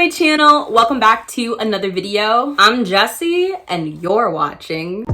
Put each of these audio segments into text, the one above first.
my channel, welcome back to another video. I'm Jessie and you're watching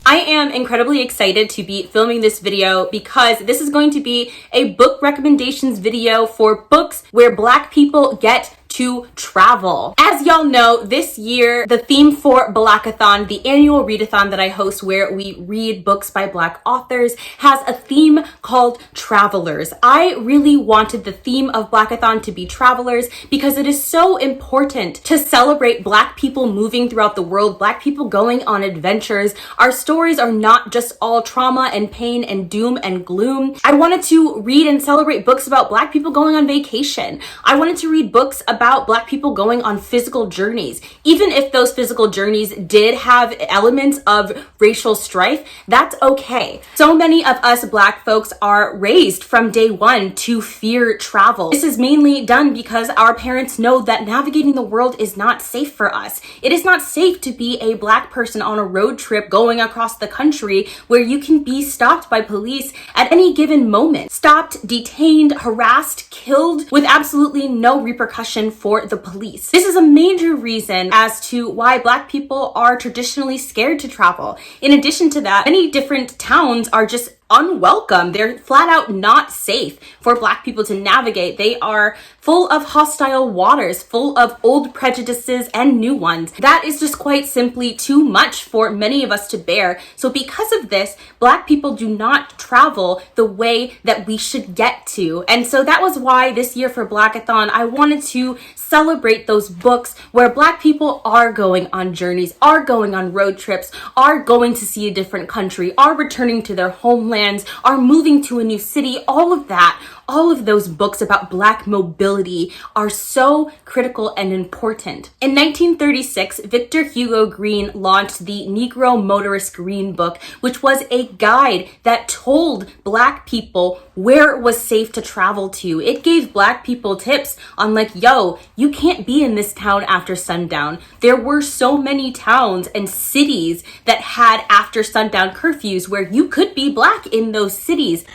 I am incredibly excited to be filming this video because this is going to be a book recommendations video for books where Black people get to travel. As y'all know, this year, the theme for Blackathon, the annual readathon that I host where we read books by Black authors, has a theme called Travelers. I really wanted the theme of Blackathon to be Travelers because it is so important to celebrate Black people moving throughout the world, Black people going on adventures. Our stories are not just all trauma and pain and doom and gloom. I wanted to read and celebrate books about Black people going on vacation. I wanted to read books about Black people going on physical journeys. Even if those physical journeys did have elements of racial strife, that's okay. So many of us Black folks are raised from day one to fear travel. This is mainly done because our parents know that navigating the world is not safe for us. It is not safe to be a Black person on a road trip going across the country where you can be stopped by police at any given moment. Stopped, detained, harassed, killed with absolutely no repercussion for the police. This is a major reason as to why Black people are traditionally scared to travel. In addition to that, many different towns are just unwelcome. They're flat out not safe for Black people to navigate. They are full of hostile waters, full of old prejudices and new ones. That is just quite simply too much for many of us to bear. So because of this, Black people do not travel the way that we should get to. And so that was why this year for Blackathon, I wanted to celebrate those books where Black people are going on journeys, are going on road trips, are going to see a different country, are returning to their homeland, are moving to a new city. All of that, all of those books about Black mobility are so critical and important. In 1936, Victor Hugo Green launched the Negro Motorist Green Book, which was a guide that told Black people where it was safe to travel to. It gave Black people tips on like, yo, you can't be in this town after sundown. There were so many towns and cities that had after sundown curfews where you could be Black in those cities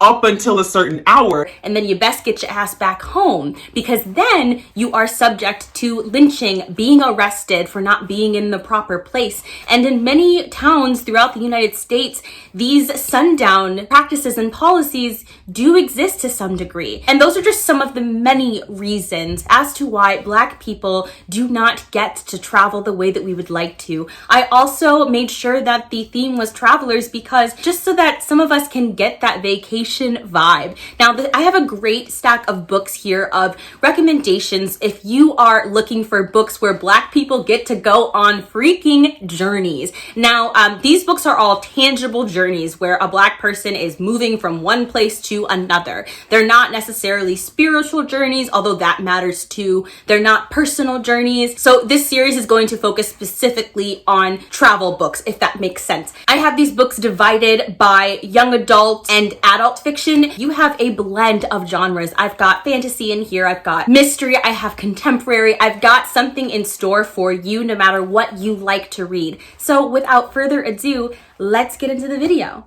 up until a certain hour. And then you best get your ass back home because then you are subject to lynching, being arrested for not being in the proper place. And in many towns throughout the United States, these sundown practices and policies do exist to some degree. And those are just some of the many reasons as to why Black people do not get to travel the way that we would like to. I also made sure that the theme was Travelers because just so that some of us can get that vacation vibe. Now, I have a great stack of books here of recommendations if you are looking for books where Black people get to go on freaking journeys. Now, these books are all tangible journeys where a Black person is moving from one place to another. They're not necessarily spiritual journeys, although that matters too. They're not personal journeys. So this series is going to focus specifically on travel books, if that makes sense. I have these books divided by young adult and adult fiction. You have a blend of genres. I've got fantasy in here, I've got mystery, I have contemporary, I've got something in store for you no matter what you like to read. So without further ado, let's get into the video.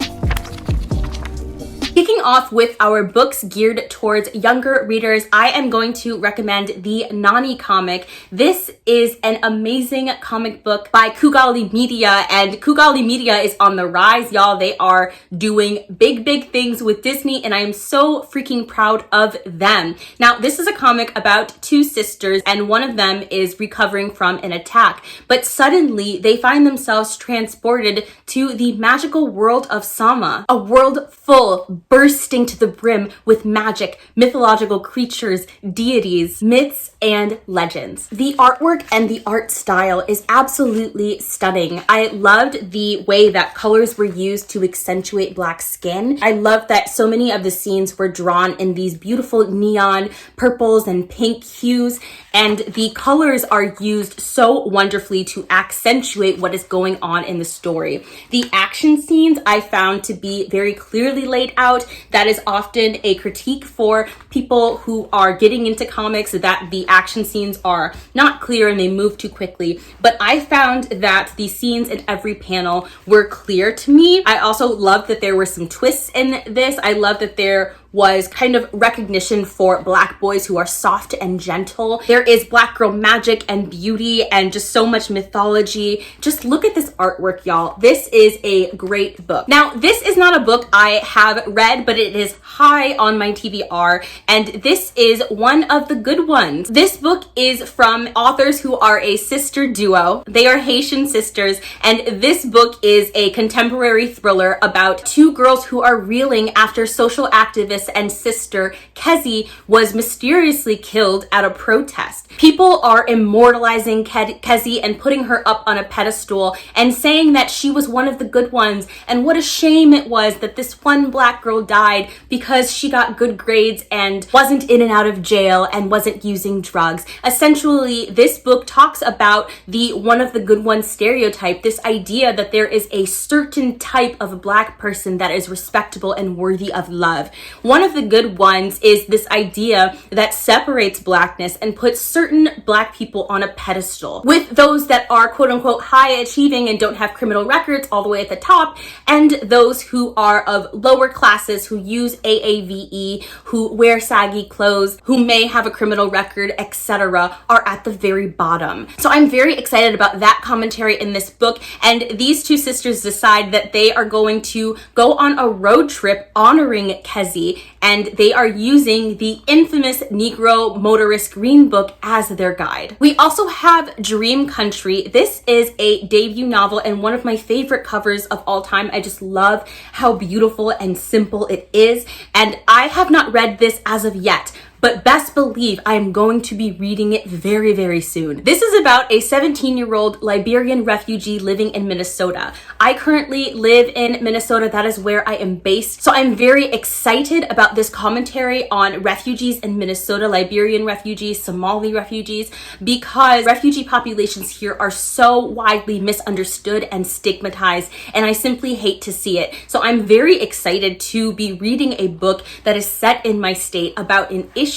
Kicking off with our books geared towards younger readers, I am going to recommend the Nani Comic. This is an amazing comic book by Kugali Media, and Kugali Media is on the rise, y'all. They are doing big things with Disney, and I am so freaking proud of them. Now, this is a comic about two sisters, and one of them is recovering from an attack, but suddenly they find themselves transported to the magical world of Sama, a world full, bursting to the brim with magic, mythological creatures, deities, myths, and legends. The artwork and the art style is absolutely stunning. I loved the way that colors were used to accentuate Black skin. I loved that so many of the scenes were drawn in these beautiful neon purples and pink hues, and the colors are used so wonderfully to accentuate what is going on in the story. The action scenes I found to be very clearly laid out. about. That is often a critique for people who are getting into comics, that the action scenes are not clear and they move too quickly. But I found that the scenes in every panel were clear to me. I also loved that there were some twists in this. I love that there was kind of recognition for Black boys who are soft and gentle. There is Black girl magic and beauty and just so much mythology. Just look at this artwork, y'all. This is a great book. Now, this is not a book I have read, but it is high on my TBR, and this is one of the good ones. This book is from authors who are a sister duo. They are Haitian sisters, and this book is a contemporary thriller about two girls who are reeling after social activists and sister Kezi was mysteriously killed at a protest. People are immortalizing Kezi and putting her up on a pedestal and saying that she was one of the good ones, and what a shame it was that this one Black girl died because she got good grades and wasn't in and out of jail and wasn't using drugs. Essentially, this book talks about the one of the good ones stereotype, this idea that there is a certain type of Black person that is respectable and worthy of love. One of the good ones is this idea that separates Blackness and puts certain Black people on a pedestal, with those that are quote unquote high achieving and don't have criminal records all the way at the top, and those who are of lower classes who use AAVE, who wear saggy clothes, who may have a criminal record, etc., are at the very bottom. So I'm very excited about that commentary in this book, and these two sisters decide that they are going to go on a road trip honoring Kezi, and they are using the infamous Negro Motorist Green Book as their guide. We also have Dream Country. This is a debut novel and one of my favorite covers of all time. I just love how beautiful and simple it is, and I have not read this as of yet, but best believe I am going to be reading it very, very soon. This is about a 17-year-old Liberian refugee living in Minnesota. I currently live in Minnesota. That is where I am based. So I'm very excited about this commentary on refugees in Minnesota, Liberian refugees, Somali refugees, because refugee populations here are so widely misunderstood and stigmatized, and I simply hate to see it. So I'm very excited to be reading a book that is set in my state about an issue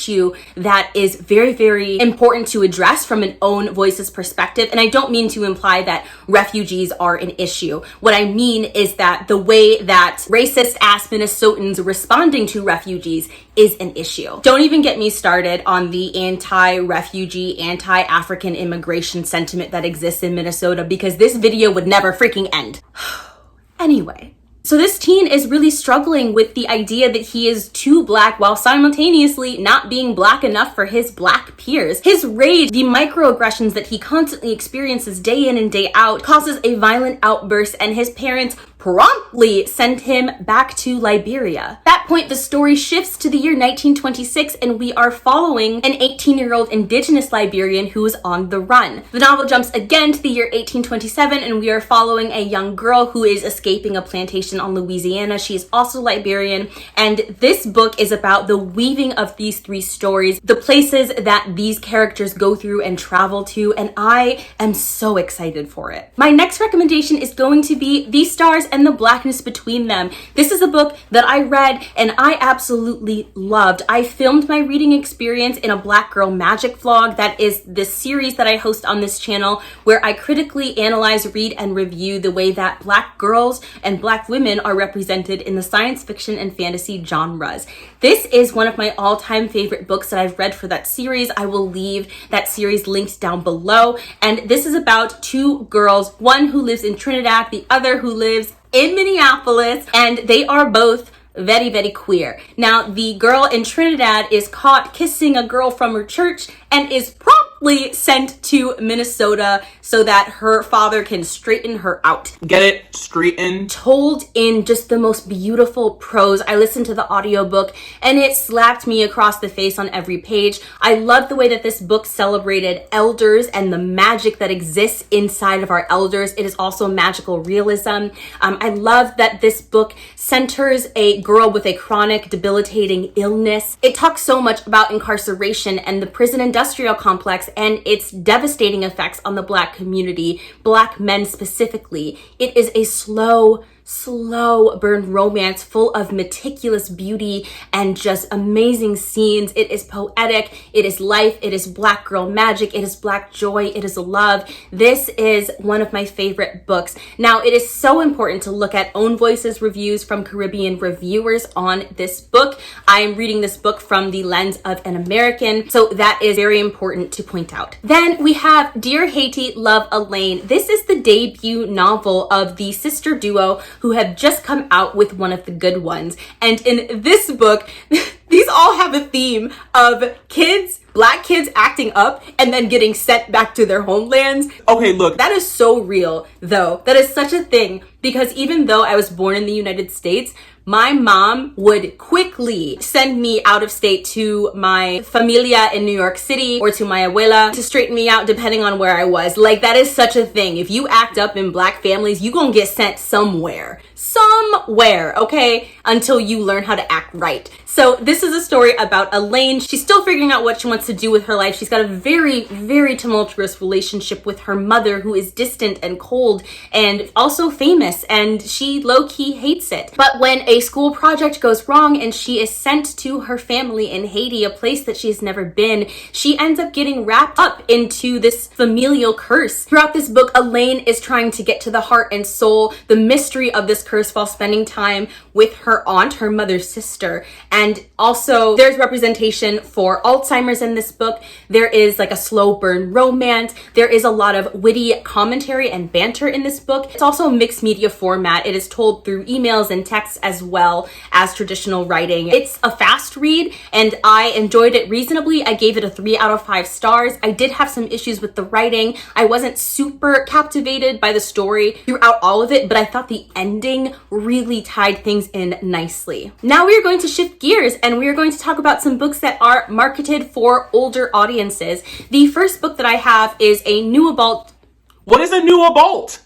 that is very, very important to address from an own voices perspective. And I don't mean to imply that refugees are an issue. What I mean is that the way that racist ass Minnesotans responding to refugees is an issue. Don't even get me started on the anti-refugee, anti-African immigration sentiment that exists in Minnesota, because this video would never freaking end. Anyway. So this teen is really struggling with the idea that he is too Black while simultaneously not being Black enough for his Black peers. His rage, the microaggressions that he constantly experiences day in and day out, causes a violent outburst, and his parents promptly send him back to Liberia. At that point, the story shifts to the year 1926, and we are following an 18-year-old indigenous Liberian who is on the run. The novel jumps again to the year 1827, and we are following a young girl who is escaping a plantation on Louisiana. She is also Liberian, and this book is about the weaving of these three stories, the places that these characters go through and travel to, and I am so excited for it. My next recommendation is going to be The Stars and the Blackness Between Them. This is a book that I read and I absolutely loved. I filmed my reading experience in a Black Girl Magic vlog. That is the series that I host on this channel, where I critically analyze, read, and review the way that Black girls and Black women are represented in the science fiction and fantasy genres. This is one of my all-time favorite books that I've read for that series. I will leave that series linked down below. And this is about two girls, one who lives in Trinidad, the other who lives in Minneapolis, and they are both very, very queer. Now, the girl in Trinidad is caught kissing a girl from her church and is promptly sent to Minnesota so that her father can straighten her out. Get it? Straighten. Told in just the most beautiful prose. I listened to the audiobook and it slapped me across the face on every page. I love the way that this book celebrated elders and the magic that exists inside of our elders. It is also magical realism. I love that this book centers a girl with a chronic, debilitating illness. It talks so much about incarceration and the prison industrial complex and its devastating effects on the Black community, Black men specifically. It is a slow, slow burn romance full of meticulous beauty and just amazing scenes. It is poetic, it is life, it is Black girl magic, it is Black joy, it is love. This is one of my favorite books. Now, it is so important to look at Own Voices reviews from Caribbean reviewers on this book. I am reading this book from the lens of an American, so that is very important to point out. Then we have Dear Haiti, Love Alaine. This is the debut novel of the sister duo who have just come out with one of the good ones. And in this book, these all have a theme of kids, Black kids acting up and then getting sent back to their homelands. Okay, look. That is so real, though. That is such a thing, because even though I was born in the United States, my mom would quickly send me out of state to my familia in New York City or to my abuela to straighten me out depending on where I was. Like, that is such a thing. If you act up in Black families, you gonna get sent somewhere, okay? Until you learn how to act right. So this is a story about Alaine. She's still figuring out what she wants to do with her life. She's got a very, very tumultuous relationship with her mother, who is distant and cold and also famous, and she low-key hates it. But when a school project goes wrong and she is sent to her family in Haiti, a place that she's never been, she ends up getting wrapped up into this familial curse. Throughout this book, Alaine is trying to get to the heart and soul, the mystery of this curse, while spending time with her aunt, her mother's sister. And also there's representation for Alzheimer's in this book. There is like a slow burn romance. There is a lot of witty commentary and banter in this book. It's also a mixed media format. It is told through emails and texts as well as traditional writing. It's a fast read and I enjoyed it reasonably. I gave it a 3 out of 5 stars. I did have some issues with the writing. I wasn't super captivated by the story throughout all of it, but I thought the ending really tied things in nicely. Now we are going to shift gears and we are going to talk about some books that are marketed for older audiences. The first book that I have is a new adult. What is a new adult?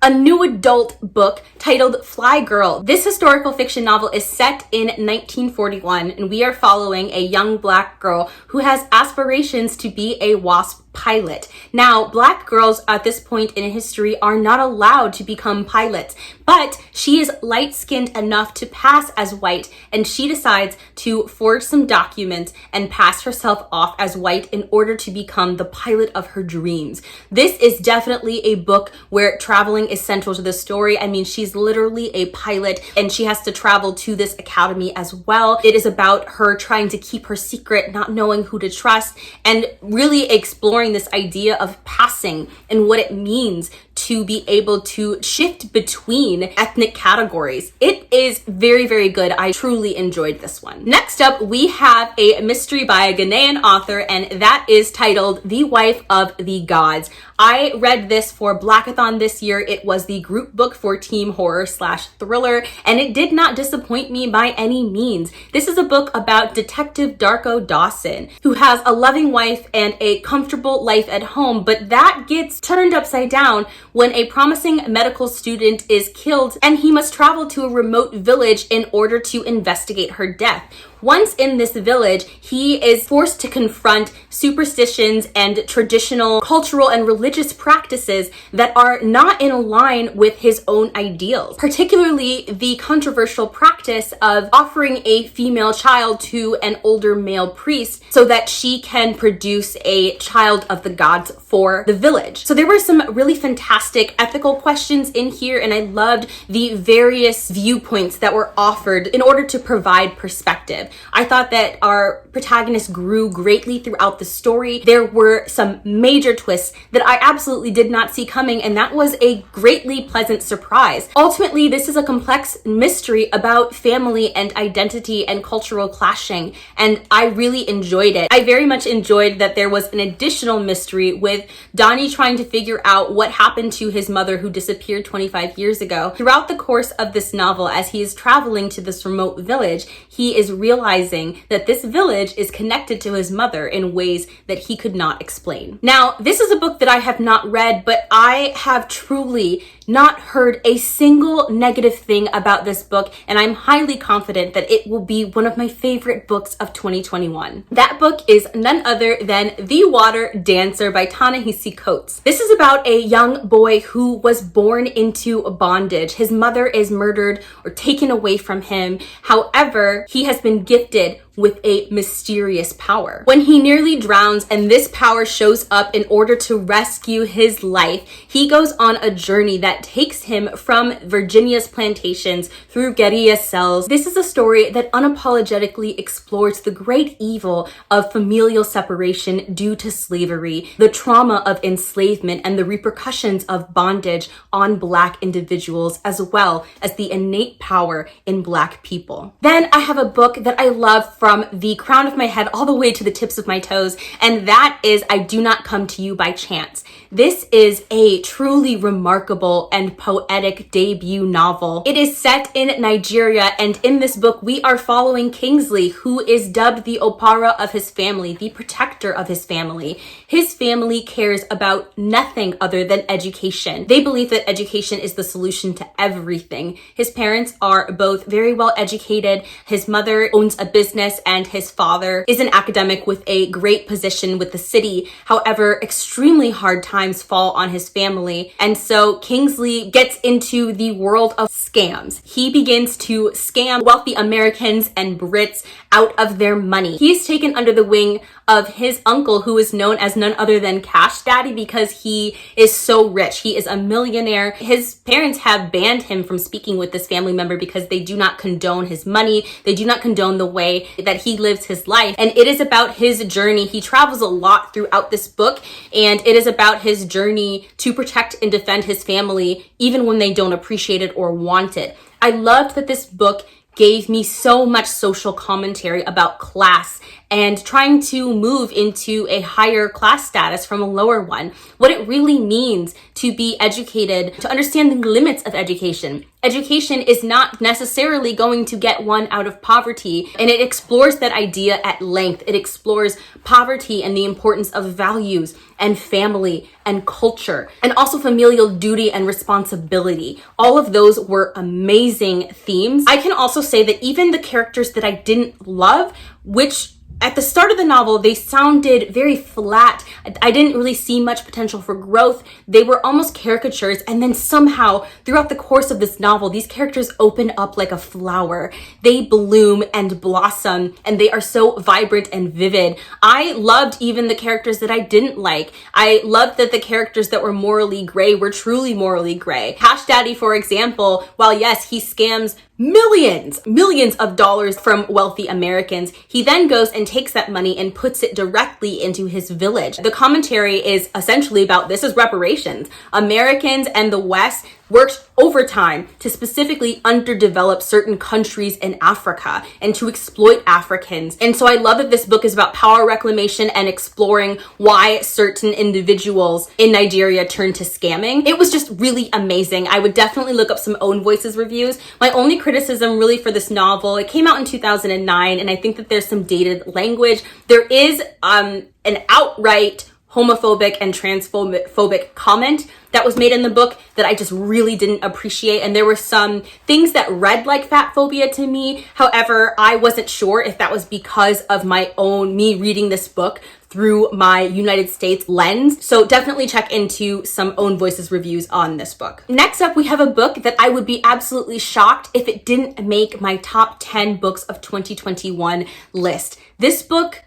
A new adult book titled FlyGirl. This historical fiction novel is set in 1941, and we are following a young Black girl who has aspirations to be a WASP pilot. Now, Black girls at this point in history are not allowed to become pilots, but she is light-skinned enough to pass as white, and she decides to forge some documents and pass herself off as white in order to become the pilot of her dreams. This is definitely a book where traveling is central to the story. I mean, she's literally a pilot and she has to travel to this academy as well. It is about her trying to keep her secret, not knowing who to trust, and really exploring this idea of passing and what it means to be able to shift between ethnic categories. It is very, very good. I truly enjoyed this one. Next up, we have a mystery by a Ghanaian author, and that is titled The Wife of the Gods. I read this for Blackathon this year. It was the group book for team horror / thriller, and it did not disappoint me by any means. This is a book about Detective Darko Dawson, who has a loving wife and a comfortable life at home, but that gets turned upside down when a promising medical student is killed and he must travel to a remote village in order to investigate her death. Once in this village, he is forced to confront superstitions and traditional cultural and religious practices that are not in line with his own ideals, particularly the controversial practice of offering a female child to an older male priest so that she can produce a child of the gods for the village. So there were some really fantastic ethical questions in here, and I loved the various viewpoints that were offered in order to provide perspective. I thought that our protagonist grew greatly throughout the story. There were some major twists that I absolutely did not see coming, and that was a greatly pleasant surprise. Ultimately, this is a complex mystery about family and identity and cultural clashing, and I really enjoyed it. I very much enjoyed that there was an additional mystery with Donnie trying to figure out what happened to his mother who disappeared 25 years ago. Throughout the course of this novel, as he is traveling to this remote village, he is realizing realizing that this village is connected to his mother in ways that he could not explain. Now, this is a book that I have not read, but I have truly not heard a single negative thing about this book, and I'm highly confident that it will be one of my favorite books of 2021. That book is none other than The Water Dancer by Ta-Nehisi Coates. This is about a young boy who was born into bondage. His mother is murdered or taken away from him. However, he has been gifted with a mysterious power. When he nearly drowns and this power shows up in order to rescue his life, he goes on a journey that takes him from Virginia's plantations through guerrilla cells. This is a story that unapologetically explores the great evil of familial separation due to slavery, the trauma of enslavement, and the repercussions of bondage on Black individuals, as well as the innate power in Black people. Then I have a book that I love from the crown of my head all the way to the tips of my toes, and that is I Do Not Come to You by Chance. This is a truly remarkable and poetic debut novel. It is set in Nigeria, and in this book we are following Kingsley, who is dubbed the Opara of his family, the protector of his family. His family cares about nothing other than education. They believe that education is the solution to everything. His parents are both very well educated. His mother owns a business and his father is an academic with a great position with the city. However, extremely hard times fall on his family, and so Kingsley gets into the world of scams. He begins to scam wealthy Americans and Brits out of their money. He is taken under the wing of his uncle, who is known as none other than Cash Daddy because he is so rich. He is a millionaire. His parents have banned him from speaking with this family member because they do not condone his money. They do not condone the way that he lives his life. And it is about his journey. He travels a lot throughout this book, and it is about his journey to protect and defend his family, even when they don't appreciate it or want it. I loved that this book gave me so much social commentary about class and trying to move into a higher class status from a lower one. What it really means to be educated, to understand the limits of education. Education is not necessarily going to get one out of poverty, and it explores that idea at length. It explores poverty and the importance of values and family and culture, and also familial duty and responsibility. All of those were amazing themes. I can also say that even the characters that I didn't love, which at the start of the novel, they sounded very flat. I didn't really see much potential for growth. They were almost caricatures. And then somehow, throughout the course of this novel, these characters open up like a flower. They bloom and blossom, and they are so vibrant and vivid. I loved even the characters that I didn't like. I loved that the characters that were morally gray were truly morally gray. Cash Daddy, for example, while yes, he scams millions of dollars from wealthy Americans, he then goes and takes that money and puts it directly into his village. The commentary is essentially about this is reparations. Americans and the West worked overtime to specifically underdevelop certain countries in Africa and to exploit Africans. And so I love that this book is about power reclamation and exploring why certain individuals in Nigeria turned to scamming. It was just really amazing. I would definitely look up some Own Voices reviews. My only criticism really for this novel, it came out in 2009, and I think that there's some dated language. There is an outright homophobic and transphobic comment that was made in the book that I just really didn't appreciate. And there were some things that read like fat phobia to me. However, I wasn't sure if that was because of me reading this book through my United States lens. So definitely check into some Own Voices reviews on this book. Next up, we have a book that I would be absolutely shocked if it didn't make my top 10 books of 2021 list. This book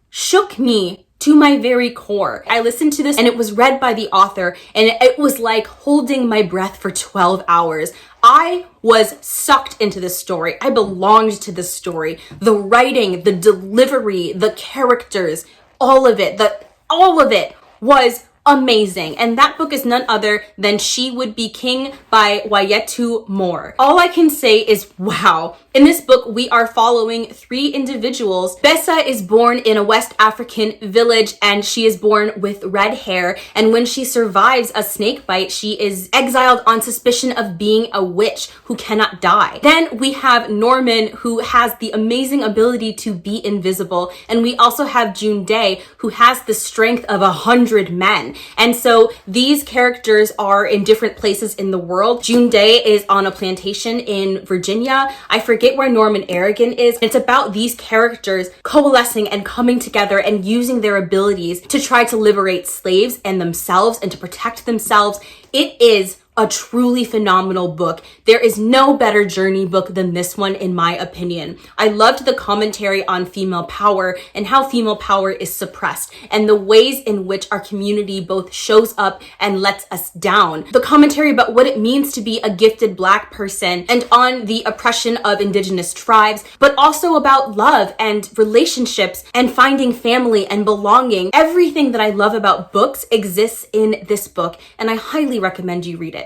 shook me to my very core. I listened to this and it was read by the author, and it was like holding my breath for 12 hours. I was sucked into this story. I belonged to this story. The writing, the delivery, the characters, all of it was amazing. And that book is none other than She Would Be King by Wayetu Moore. All I can say is wow. In this book, we are following 3 individuals. Bessa is born in a West African village and she is born with red hair. And when she survives a snake bite, she is exiled on suspicion of being a witch who cannot die. Then we have Norman, who has the amazing ability to be invisible. And we also have June Day, who has the strength of 100 men. And so these characters are in different places in the world. June Day is on a plantation in Virginia. I forget where Norman Aragon is. It's about these characters coalescing and coming together and using their abilities to try to liberate slaves and themselves and to protect themselves. It is a truly phenomenal book. There is no better journey book than this one, in my opinion. I loved the commentary on female power and how female power is suppressed and the ways in which our community both shows up and lets us down. The commentary about what it means to be a gifted Black person and on the oppression of Indigenous tribes, but also about love and relationships and finding family and belonging. Everything that I love about books exists in this book, and I highly recommend you read it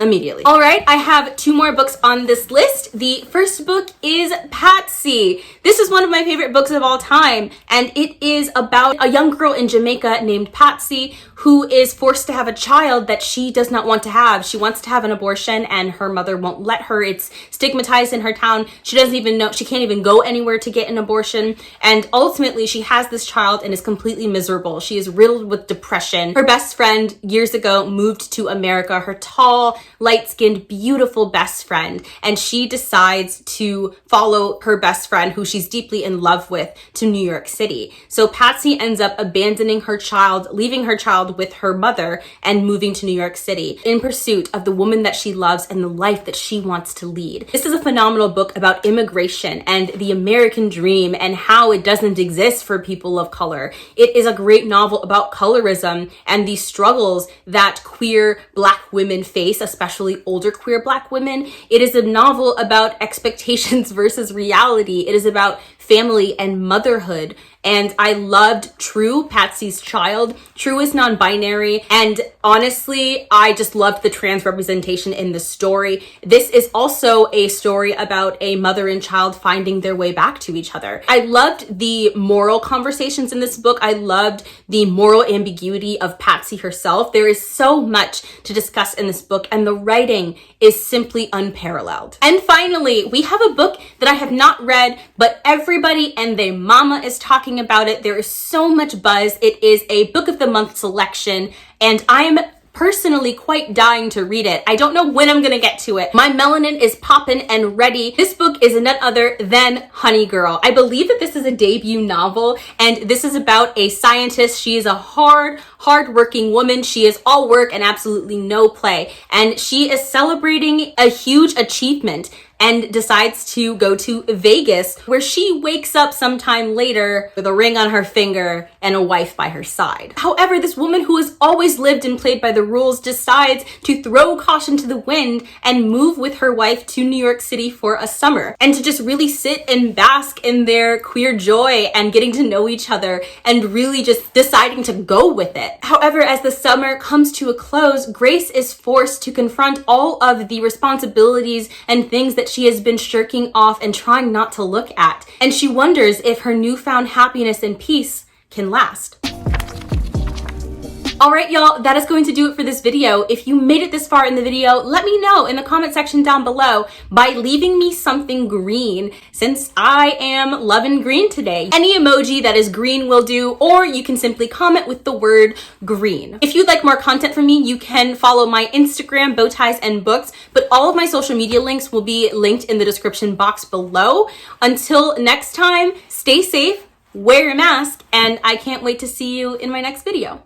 immediately. All right, I have 2 more books on this list. The first book is Patsy. This is one of my favorite books of all time, and it is about a young girl in Jamaica named Patsy who is forced to have a child that she does not want to have. She wants to have an abortion and her mother won't let her. It's stigmatized in her town. She doesn't even know, she can't even go anywhere to get an abortion. And ultimately she has this child and is completely miserable. She is riddled with depression. Her best friend years ago moved to America, her tall, light-skinned, beautiful best friend. And she decides to follow her best friend, who she's deeply in love with, to New York City. So Patsy ends up abandoning her child, leaving her child with her mother, and moving to New York City in pursuit of the woman that she loves and the life that she wants to lead. This is a phenomenal book about immigration and the American dream and how it doesn't exist for people of color. It is a great novel about colorism and the struggles that queer Black women face, especially older queer Black women. It is a novel about expectations versus reality. It is about family and motherhood. And I loved True, Patsy's child. True is non-binary, and honestly, I just loved the trans representation in the story. This is also a story about a mother and child finding their way back to each other. I loved the moral conversations in this book. I loved the moral ambiguity of Patsy herself. There is so much to discuss in this book, and the writing is simply unparalleled. And finally, we have a book that I have not read, but everybody and their mama is talking about it. There is so much buzz. It is a book of the month selection, and I'm personally quite dying to read it. I don't know when I'm gonna get to it. My melanin is popping and ready. This book is none other than Honeygirl. I believe that this is a debut novel, and this is about a scientist. She is a hard-working woman. She is all work and absolutely no play, and she is celebrating a huge achievement and decides to go to Vegas, where she wakes up sometime later with a ring on her finger and a wife by her side. However, this woman who has always lived and played by the rules decides to throw caution to the wind and move with her wife to New York City for a summer, and to just really sit and bask in their queer joy and getting to know each other and really just deciding to go with it. However, as the summer comes to a close, Grace is forced to confront all of the responsibilities and things that she has been shirking off and trying not to look at. And she wonders if her newfound happiness and peace can last. All right, y'all, that is going to do it for this video. If you made it this far in the video, let me know in the comment section down below by leaving me something green, since I am loving green today. Any emoji that is green will do, or you can simply comment with the word green. If you'd like more content from me, you can follow my Instagram, bowtiesandbooks, but all of my social media links will be linked in the description box below. Until next time, stay safe, wear your mask, and I can't wait to see you in my next video.